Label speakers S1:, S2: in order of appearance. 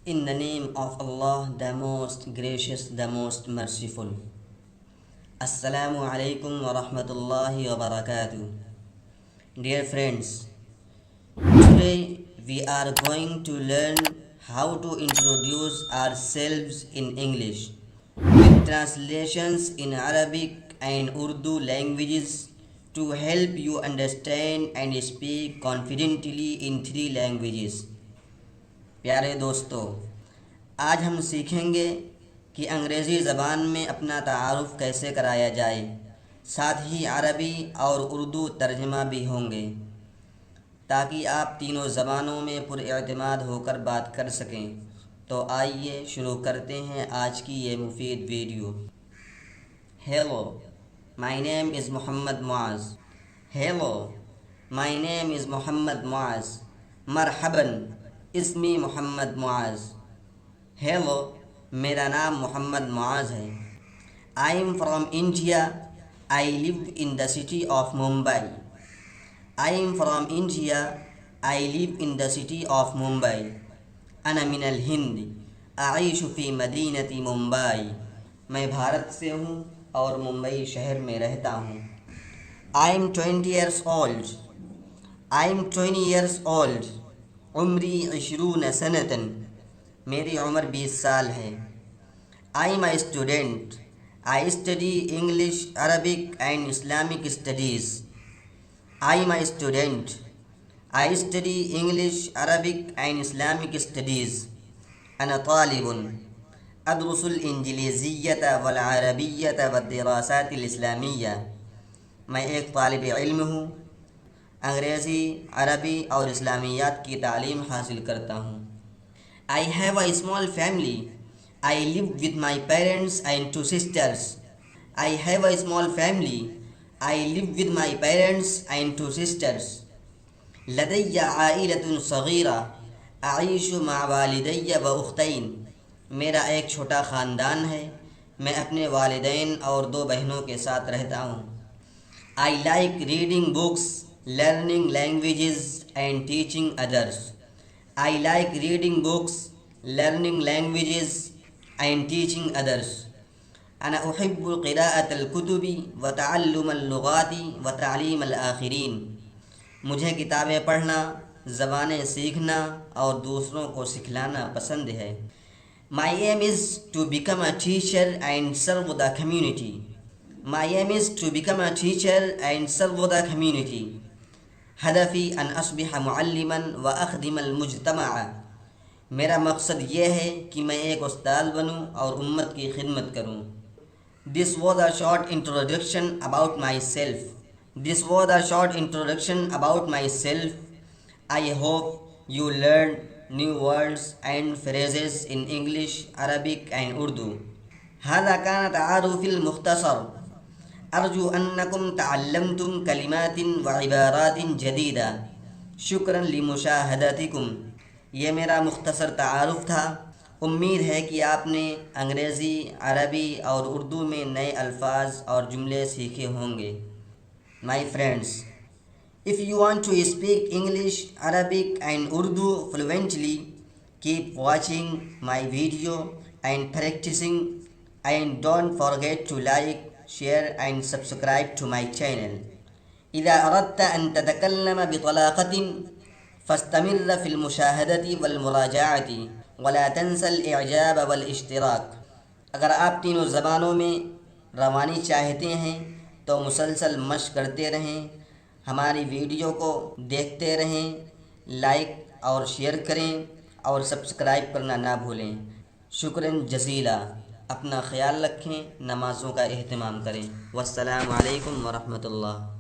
S1: In the name of Allah, the most gracious, the most merciful. Assalamu alaikum wa rahmatullahi wa barakatuh. Dear friends, today we are going to learn how to introduce ourselves in English with translations in Arabic and Urdu languages to help you understand and speak confidently in three languages. پیارے دوستو، آج ہم سیکھیں گے کہ انگریزی زبان میں اپنا تعارف کیسے کرایا جائے، ساتھ ہی عربی اور اردو ترجمہ بھی ہوں گے تاکہ آپ تینوں زبانوں میں پر اعتماد ہو کر بات کر سکیں۔ تو آئیے شروع کرتے ہیں آج کی یہ مفید video. Hello, my name is Muhammad Muaz. Hello, my name is Muhammad Muaz. مرحباً، اسمی محمد معاذ۔ ہیلو، میرا نام محمد معاذ ہے۔ I am from India, I live in the city of Mumbai. I am from India, I live in the city of Mumbai. انا من الہند، اعیش فی مدینۃ ممبئی۔ میں بھارت سے ہوں اور ممبئی شہر میں رہتا ہوں۔ I am 20 years old۔ I am 20 years old۔ عمری 20 سنة۔ میری عمر 20 سال ہے۔ I M a student. I study English, Arabic and Islamic studies. I am a student. I study English, Arabic and Islamic studies. انا طالب ادرس الانجلیزیۃ والعربیۃ والدراسات الاسلامیہ۔ میں ایک طالب علم ہوں، انگریزی، عربی اور اسلامیات کی تعلیم حاصل کرتا ہوں۔ I have a small family. I live with my parents and 2 sisters. I have a small family. I live with my parents and 2 sisters. لدي عائلة صغيرة. أعيش مع والدي وأختين. میرا ایک چھوٹا خاندان ہے، میں اپنے والدین اور 2 بہنوں کے ساتھ رہتا ہوں۔ I like reading books, learning languages and teaching others. I like reading books, learning languages and teaching others. أنا أحب قراءة الكتب وتعلم اللغات وتعليم الآخرين. مجھے کتابیں پڑھنا، زبانیں سیکھنا اور دوسروں کو سکھلانا پسند ہے۔ My aim is to become a teacher and serve the community. My aim is to become a teacher and serve the community. ہدفی ان اصبح معلما واخدم المجتمع۔ میرا مقصد یہ ہے کہ میں ایک استاد بنوں اور امت کی خدمت کروں۔ This was a short introduction about myself. This was a short introduction about myself. I hope you learned new words and phrases in English, Arabic and Urdu. هذا كان تعارفي المختصر. أرجو أنكم تعلمتم كلمات وعبارات جديدة. شکراً لمشاہدتکم۔ یہ میرا مختصر تعارف تھا۔ امید ہے کہ آپ نے انگریزی، عربی اور اردو میں نئے الفاظ اور جملے سیکھے ہوں گے۔ My friends, if you want to speak English, Arabic and Urdu fluently, keep watching my video and practicing, and don't forget to like, share and subscribe to my channel. إذا أردت أن تتكلم بطلاقة فاستمر في المشاهدة والمراجعة ولا تنسى الإعجاب والاشتراک۔ اگر آپ تینوں زبانوں میں روانی چاہتے ہیں تو مسلسل مشق کرتے رہیں، ہماری ویڈیو کو دیکھتے رہیں، لائک اور شیئر کریں اور سبسکرائب کرنا نہ بھولیں۔ شکراً جزیلا۔ اپنا خیال رکھیں، نمازوں کا اہتمام کریں۔ والسلام علیکم ورحمۃ اللہ۔